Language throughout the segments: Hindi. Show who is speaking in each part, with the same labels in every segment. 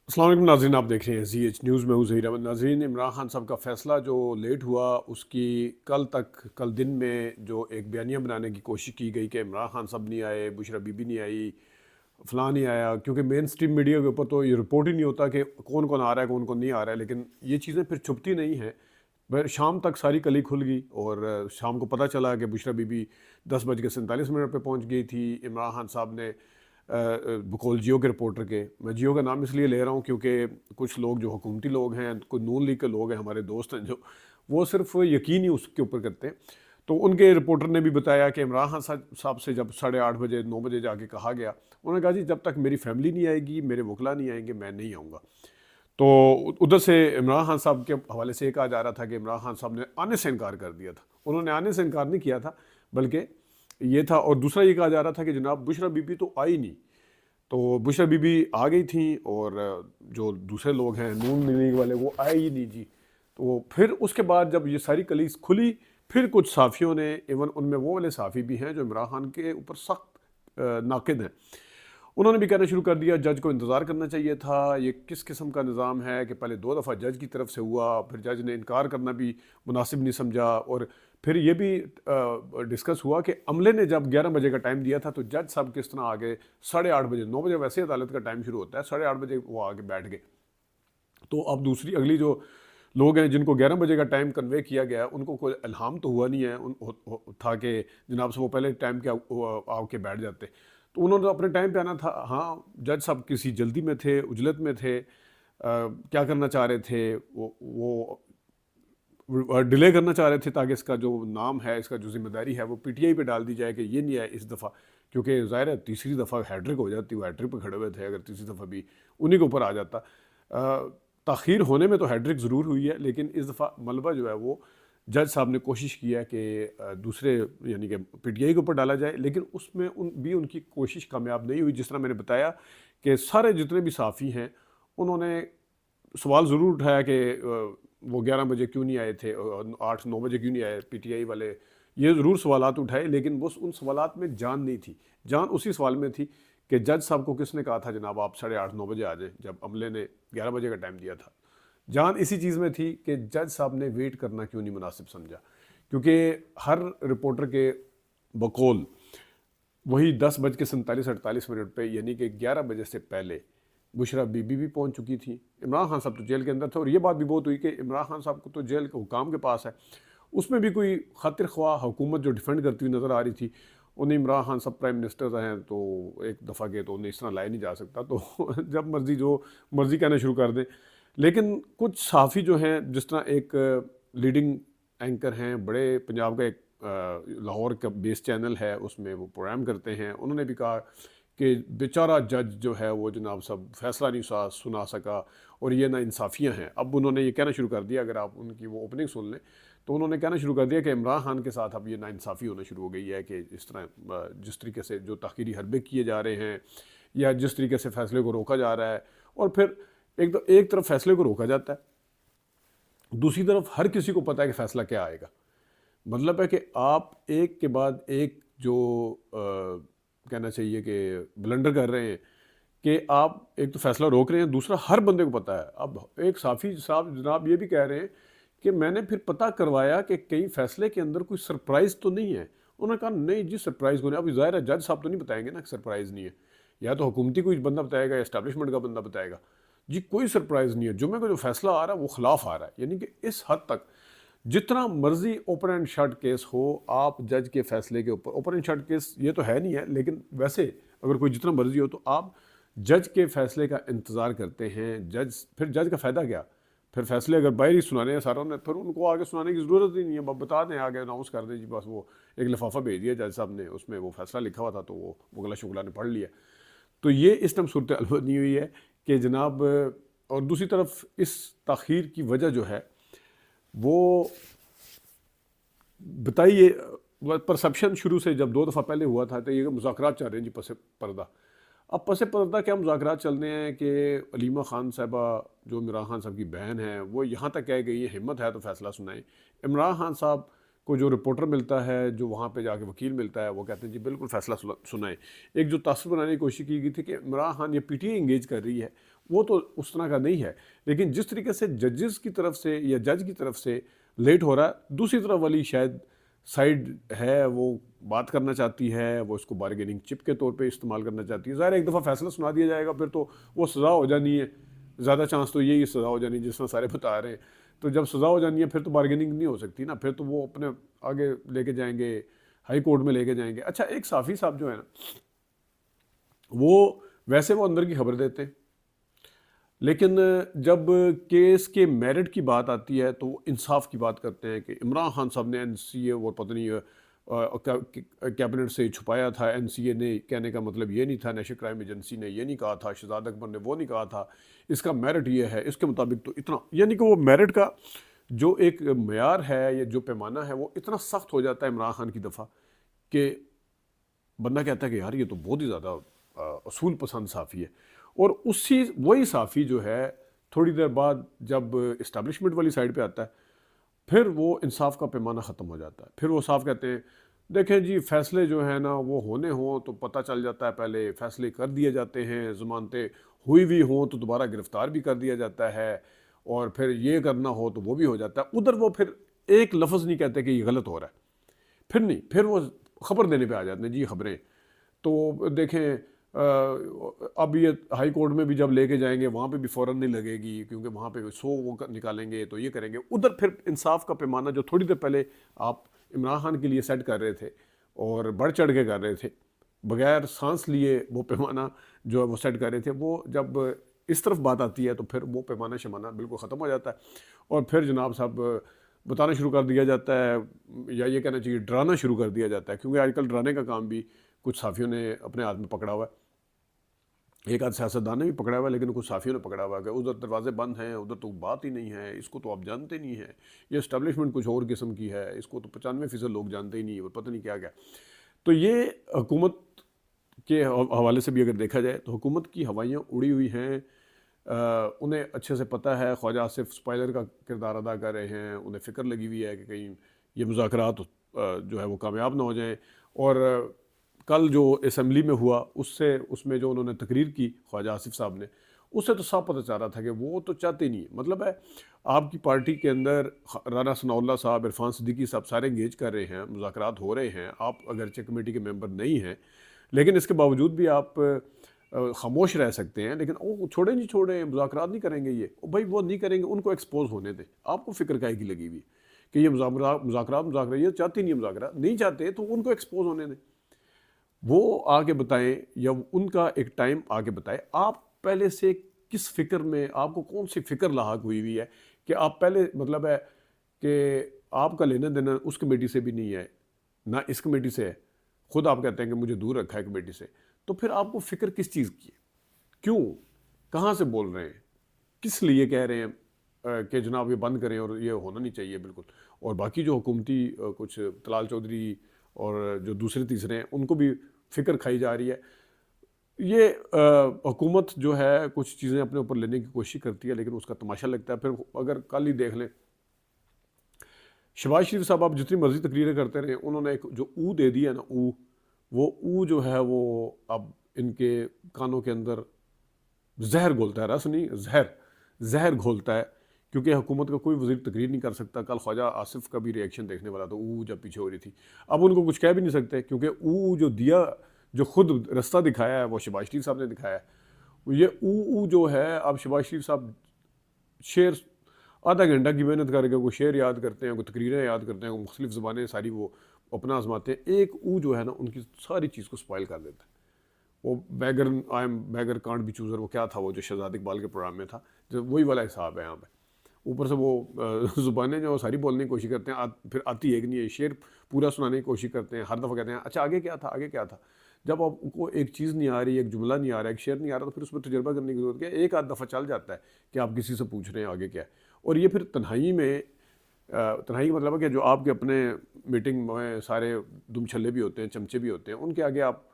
Speaker 1: अस्सलाम वालेकुम नाज़रीन, आप देख रहे हैं ZH न्यूज़ में हूँ ज़हीर अहमद। नाज़रीन, इमरान खान साहब का फ़ैसला जो लेट हुआ उसकी कल दिन में जो एक बयानिया बनाने की कोशिश की गई कि इमरान खान साहब नहीं आए, बुशरा बीबी नहीं आई, फ़लाँ नहीं आया, क्योंकि मेन स्ट्रीम मीडिया के ऊपर तो ये रिपोर्ट ही नहीं होता कि कौन कौन आ रहा है कौन कौन नहीं आ रहा है। लेकिन ये चीज़ें फिर छुपती नहीं हैं। वह शाम तक सारी कली खुल गई और शाम को पता चला कि बुशरा बीबी 10:47 पे पहुंच गई थी। इमरान खान साहब ने बकौल जियो के रिपोर्टर के, मैं जियो का नाम इसलिए ले रहा हूँ क्योंकि कुछ लोग जो हुकूमती लोग हैं, कुछ नून लीग के लोग हैं, हमारे दोस्त हैं, जो वो सिर्फ यकीन ही उसके ऊपर करते हैं। तो उनके रिपोर्टर ने भी बताया कि इमरान खान साहब से जब 8:30 बजे 9 बजे जाके कहा गया, उन्होंने कहा जी जब तक मेरी फैमिली नहीं आएगी, मेरे वकला नहीं आएंगे, मैं नहीं आऊँगा। तो उधर से इमरान खान साहब के हवाले से ये कहा जा रहा था कि इमरान खान साहब ने आने से इनकार कर दिया था। उन्होंने आने से इनकार नहीं किया था, बल्कि ये था। और दूसरा ये कहा जा रहा था कि जनाब बुशरा बीबी तो आई नहीं। तो बुशरा बीबी आ गई थी और जो दूसरे लोग हैं नून लीग वाले वो आए ही नहीं जी। तो फिर उसके बाद जब ये सारी कलीस खुली, फिर कुछ साफ़ियों ने, इवन उनमें वो वाले साफ़ी भी हैं जो इमरान खान के ऊपर सख्त नाकिद हैं, उन्होंने भी कहना शुरू कर दिया जज को इंतज़ार करना चाहिए था। ये किस किस्म का निज़ाम है कि पहले 2 दफ़ा जज की तरफ से हुआ, फिर जज ने इनकार करना भी मुनासिब नहीं समझा। और फिर ये भी डिस्कस हुआ कि अमले ने जब 11 बजे का टाइम दिया था तो जज साहब किस तरह आगे 8:30 बजे, 9 बजे वैसे अदालत का टाइम शुरू होता है, 8:30 बजे वो आगे बैठ गए। तो अब दूसरी अगली जो लोग हैं जिनको 11 बजे का टाइम कन्वे किया गया है, उनको कोई इल्हाम तो हुआ नहीं है था कि जनाब से वो पहले टाइम के आके बैठ जाते। तो उन्होंने तो अपने टाइम पे आना था। हाँ, जज साहब किसी जल्दी में थे, उजलत में थे, क्या करना चाह रहे थे, वो डिले करना चाह रहे थे ताकि इसका जो नाम है, इसका जो जिम्मेदारी है वो पीटीआई पे डाल दी जाए कि ये नहीं है इस दफ़ा। क्योंकि ज़ाहिर है तीसरी दफ़ा हैट्रिक हो जाती, वो हैट्रिक पे खड़े हुए थे, अगर तीसरी दफ़ा भी उन्हीं के ऊपर आ जाता। ताख़ीर होने में तो हैट्रिक ज़रूर हुई है, लेकिन इस दफ़ा मलबा जो है वो जज साहब ने कोशिश किया कि दूसरे यानी कि पीटीआई के ऊपर डाला जाए, लेकिन उसमें उनकी कोशिश कामयाब नहीं हुई। जिस तरह मैंने बताया कि सारे जितने भी साफ़ी हैं उन्होंने सवाल ज़रूर उठाया कि वो 11 बजे क्यों नहीं आए थे, 8-9 बजे क्यों नहीं आए पीटीआई वाले, ये ज़रूर सवालात उठाए। लेकिन वो उन सवालात में जान नहीं थी। जान उसी सवाल में थी कि जज साहब को किसने कहा था जनाब आप 8:30-9 बजे आ जाए, जब अमले ने 11 बजे का टाइम दिया था। जान इसी चीज़ में थी कि जज साहब ने वेट करना क्यों नहीं मुनासिब समझा। क्योंकि हर रिपोर्टर के बकौल वही 10:47-48 पे, यानी कि 11 बजे से पहले बुशरा बीबी भी पहुंच चुकी थी। इमरान खान साहब तो जेल के अंदर थे और ये बात भी बहुत हुई कि इमरान खान साहब को तो जेल के हुकाम के पास है। उसमें भी कोई खातिर ख्वाह हुकूमत जो डिफेंड करती हुई नज़र आ रही थी। उन्हें इमरान खान साहब प्राइम मिनिस्टर हैं तो एक दफ़ा के तो उन्हें इस तरह लाया नहीं जा सकता, तो जब मर्जी जो मर्जी कहना शुरू कर दें। लेकिन कुछ सहाफ़ी जो हैं, जिस तरह एक लीडिंग एंकर हैं, बड़े पंजाब का एक लाहौर का बेस चैनल है, उसमें वो प्रोग्राम करते हैं, उन्होंने भी कहा कि बेचारा जज जो है वो जनाब सब फैसला नहीं सुना सका और ये ना इंसाफियाँ हैं। अब उन्होंने ये कहना शुरू कर दिया, अगर आप उनकी वो ओपनिंग सुन लें तो उन्होंने कहना शुरू कर दिया कि इमरान खान के साथ अब ये ना इंसाफ़ी होना शुरू हो गई है कि इस तरह जिस तरीके से जो तहकीरी हरबे किए जा रहे हैं या जिस तरीके से फ़ैसले को रोका जा रहा है, और फिर एक तरफ फैसले को रोका जाता है, दूसरी तरफ हर किसी को पता है कि फ़ैसला क्या आएगा। मतलब है कि आप एक के बाद एक जो कहना चाहिए कि ब्लंडर कर रहे हैं कि आप एक तो फैसला रोक रहे हैं, दूसरा हर बंदे को पता है। अब एक साफ़ी साहब जनाब ये भी कह रहे हैं कि मैंने फिर पता करवाया कि कहीं फैसले के अंदर कोई सरप्राइज़ तो नहीं है। उन्होंने कहा नहीं जी सरप्राइज़ को नहीं। अब ज़ाहिर है जज साहब तो नहीं बताएंगे ना कि सरप्राइज़ नहीं है, या तो हुकूमती कोई बंदा बताएगा या इस्टेब्लिशमेंट का बंदा बताएगा। जी कोई सरप्राइज़ नहीं है, जुम्मे को जो फैसला आ रहा है वो खिलाफ आ रहा है। यानी कि इस हद तक जितना मर्जी ओपन एंड शट केस हो, आप जज के फैसले के ऊपर, ओपन एंड शट केस ये तो है नहीं है, लेकिन वैसे अगर कोई जितना मर्जी हो तो आप जज के फैसले का इंतज़ार करते हैं। फिर जज का फ़ायदा क्या? फिर फैसले अगर बाहर ही सुनाने हैं सारों ने, फिर उनको आगे सुनाने की ज़रूरत ही नहीं है। बता दें, आगे अनाउंस कर दें जी, बस वो एक लिफाफा भेज दिया जज साहब ने, उसमें वो फैसला लिखा हुआ था तो वो मुगला शुगला ने पढ़ लिया। तो ये इस टाइम सूरत हाल बनी हुई है कि जनाब, और दूसरी तरफ इस ताख़ीर की वजह जो है वो बताइए, परसेप्शन शुरू से जब 2 दफ़ा पहले हुआ था तो ये मुज़ाकरात चल रहे हैं जी पसे पर्दा। अब पसे पर्दा क्या मुज़ाकरात चल रहे हैं कि अलीमा खान साहिबा जो इमरान खान साहब की बहन है वो यहाँ तक कह गई है हिम्मत है तो फ़ैसला सुनाएं। इमरान खान साहब को जो रिपोर्टर मिलता है, जो वहाँ पे जाके वकील मिलता है, वो कहते हैं जी बिल्कुल फ़ैसला सुनाएं। एक जो तासुर बनाने की कोशिश की गई थी कि इमरान खान, ये पीटीआई इंगेज कर रही है, वो तो उस तरह का नहीं है। लेकिन जिस तरीके से जजेस की तरफ से या जज की तरफ से लेट हो रहा है, दूसरी तरफ वाली शायद साइड है वो बात करना चाहती है, वो इसको बार्गेनिंग चिप के तौर पे इस्तेमाल करना चाहती है। ज़ाहिर है एक दफ़ा फैसला सुना दिया जाएगा फिर तो वो सज़ा हो जानी है, ज़्यादा चांस तो यही सज़ा हो जानी है जिस तरह सारे बता रहे हैं। तो जब सज़ा हो जानी है फिर तो बार्गेनिंग नहीं हो सकती ना, फिर तो वो अपने आगे लेके जाएंगे, हाई कोर्ट में लेके जाएंगे। अच्छा, एक साफ़ी साहब जो है ना, वो वैसे वो अंदर की खबर देते हैं, लेकिन जब केस के मेरिट की बात आती है तो वो इंसाफ की बात करते हैं कि इमरान खान साहब ने एनसीए और पता नहीं कैबिनेट से छुपाया था। एनसीए ने कहने का मतलब ये नहीं था, नेशनल क्राइम एजेंसी ने ये नहीं कहा था, शहजाद अकबर ने वो नहीं कहा था, इसका मेरिट ये है, इसके मुताबिक तो इतना, यानी कि वो मेरिट का जो एक मेयार है या जो पैमाना है वो इतना सख्त हो जाता है इमरान खान की दफ़ा कि बंदा कहता है कि यार ये तो बहुत ही ज़्यादा असूल पसंद साफ़ी है। और उसी वही साफ़ी जो है थोड़ी देर बाद जब इस्टेब्लिशमेंट वाली साइड पे आता है, फिर वो इंसाफ का पैमाना ख़त्म हो जाता है। फिर वो साफ कहते हैं देखें जी, फ़ैसले जो है ना वो होने हों तो पता चल जाता है, पहले फ़ैसले कर दिए जाते हैं, ज़मानतें हुई भी हों तो दोबारा गिरफ़्तार भी कर दिया जाता है, और फिर ये करना हो तो वो भी हो जाता है। उधर वो फिर एक लफ्ज़ नहीं कहते कि ये गलत हो रहा है, फिर नहीं, फिर वो ख़बर देने पे आ जाते हैं जी खबरें। तो देखें अब ये हाई कोर्ट में भी जब लेके जाएंगे वहाँ पे भी फ़ौरन नहीं लगेगी, क्योंकि वहाँ पे 100 वो निकालेंगे तो ये करेंगे। उधर फिर इंसाफ का पैमाना जो थोड़ी देर पहले आप इमरान खान के लिए सेट कर रहे थे और बढ़ चढ़ के कर रहे थे, बगैर सांस लिए वो पैमाना जो है वो सेट कर रहे थे, वो जब इस तरफ बात आती है तो फिर वो पैमाना शमाना बिल्कुल ख़त्म हो जाता है। और फिर जनाब साहब बताना शुरू कर दिया जाता है, या ये कहना चाहिए डराना शुरू कर दिया जाता है, क्योंकि आजकल डराने का काम भी कुछ साफ़ियों ने अपने हाथ में पकड़ा हुआ है। एक आध सियासतदान ने भी पकड़ा हुआ है, लेकिन कुछ साफ़ियों ने पकड़ा हुआ है कि उधर दरवाजे बंद हैं, उधर तो बात ही नहीं है, इसको तो आप जानते नहीं हैं, ये इस्टेब्लिशमेंट कुछ और किस्म की है, इसको तो 95% लोग जानते ही नहीं, और पता नहीं क्या क्या। तो ये हुकूमत के हवाले से भी अगर देखा जाए तो हुकूमत की हवाइयाँ उड़ी हुई हैं। उन्हें अच्छे से पता है ख्वाजा आसिफ स्पाइलर का किरदार अदा कर रहे हैं, उन्हें फ़िक्र लगी हुई है कि कहीं ये मुज़ाकरात जो है वो कामयाब ना हो जाएं। और कल जो असम्बली में हुआ उसमें जो उन्होंने तकरीर की ख्वाजा आसिफ साहब ने, उससे तो साफ पता चल रहा था कि वो तो चाहते नहीं है। मतलब है आपकी पार्टी के अंदर राना सनाउल्लाह साहब, इरफान सिद्दीकी साहब सारे इंगेज कर रहे हैं, मुज़ाकरात हो रहे हैं, आप अगरचे कमेटी के मेंबर नहीं हैं, लेकिन इसके बावजूद भी आप खामोश रह सकते हैं। लेकिन वो छोड़े नहीं छोड़े, मुज़ाकरात नहीं करेंगे, ये भाई वो नहीं करेंगे, उनको एक्सपोज होने दें। आपको फ़िक्र काहे की लगी हुई कि ये मुज़ाकरात ये चाहती नहीं है, मुज़ाकरात नहीं चाहते तो उनको एक्सपोज होने दें, वो आगे बताएं, या उनका एक टाइम आगे बताएं। आप पहले से किस फ़िक्र में, आपको कौन सी फ़िक्र लाहक हुई हुई है कि आप पहले, मतलब है कि आपका लेना देना उस कमेटी से भी नहीं है ना इस कमेटी से है, खुद आप कहते हैं कि मुझे दूर रखा है कमेटी से, तो फिर आपको फ़िक्र किस चीज़ की है? क्यों, कहाँ से बोल रहे हैं, किस लिए कह रहे हैं कि जनाब ये बंद करें और ये होना नहीं चाहिए बिल्कुल। और बाकी जो हुकूमती कुछ तलाल चौधरी और जो दूसरे तीसरे हैं उनको भी फ़िक्र खाई जा रही है। ये हुकूमत जो है कुछ चीज़ें अपने ऊपर लेने की कोशिश करती है, लेकिन उसका तमाशा लगता है। फिर अगर कल ही देख लें, शहबाज शरीफ साहब आप जितनी मर्ज़ी तकरीरें करते रहे, उन्होंने एक जो ऊ दे दिया ना, वो ऊ जो है वो अब इनके कानों के अंदर जहर घोलता है, रस नहीं, जहर घोलता है, क्योंकि हुकूमत का कोई वज़ीर तकरीर नहीं कर सकता। कल ख्वाजा आसिफ का भी रिएक्शन देखने वाला था, ऊ जब पीछे हो रही थी, अब उनको कुछ कह भी नहीं सकते, क्योंकि ऊ जो दिया, जो खुद रास्ता दिखाया है वो शहबाज शरीफ साहब ने दिखाया है। ये ऊ जो है, अब शहबाज शरीफ साहब शेर आधा घंटा की मेहनत करके कोई शेर याद करते हैं, कोई तकरीरें याद करते हैं, कोई मुख्तलिफ ज़बानें सारी वो अपना आजमाते हैं, एक ऊ जो है ना उनकी सारी चीज़ को स्पॉइल कर देता है। वो beggar, I am beggar can't be chooser, वो क्या था वो जो शहजाद इकबाल के प्रोग्राम में था, जो वही वाला हिसाब है यहाँ पे। ऊपर से वो ज़ुबानें जो सारी बोलने की कोशिश करते हैं, फिर आती एक नहीं है, शेर पूरा सुनाने की कोशिश करते हैं, हर दफ़ा कहते हैं अच्छा आगे क्या था, आगे क्या था। जब आपको एक चीज़ नहीं आ रही, एक जुमला नहीं आ रहा, एक शेर नहीं आ रहा, तो फिर उस पर तजर्बा करने की ज़रूरत क्या है। एक आध दफ़ा चल जाता है कि आप किसी से पूछ रहे हैं आगे क्या है। और ये फिर तन्हाई में, तन्हाई का मतलब है कि जो आपके अपने मीटिंग में सारे दुम छल्ले भी होते हैं, चमचे भी होते हैं, उनके आगे आप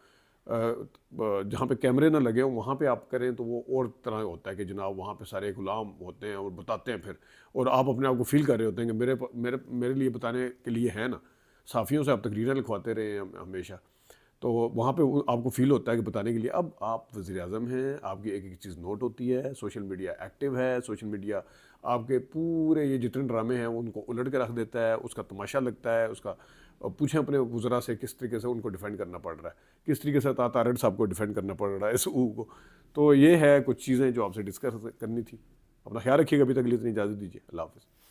Speaker 1: जहाँ पे कैमरे ना लगे हों वहाँ पे आप करें तो वो और तरह होता है कि जनाब वहाँ पे सारे गुलाम होते हैं और बताते हैं फिर, और आप अपने आप को फील कर रहे होते हैं कि मेरे लिए बताने के लिए है ना। साफ़ियों से आप तकरीरें लिखवाते रहे हैं हमेशा, तो वहाँ पे आपको फील होता है कि बताने के लिए अब आप वज़ीर-ए-आज़म हैं, आपकी एक एक चीज़ नोट होती है, सोशल मीडिया एक्टिव है, सोशल मीडिया आपके पूरे ये जितने ड्रामे हैं उनको उलट के रख देता है, उसका तमाशा लगता है, उसका पूछें अपने वज़रा से किस तरीके से उनको डिफेंड करना पड़ रहा है, किस तरीके से अता तारड़ साहब को डिफेंड करना पड़ रहा है SU को। तो ये है कुछ चीज़ें जो आपसे डिस्कस करनी थी। अपना ख्याल रखिएगा, अभी तक के लिए इतनी इजाज़त दीजिए। अल्लाह हाफ़िज़।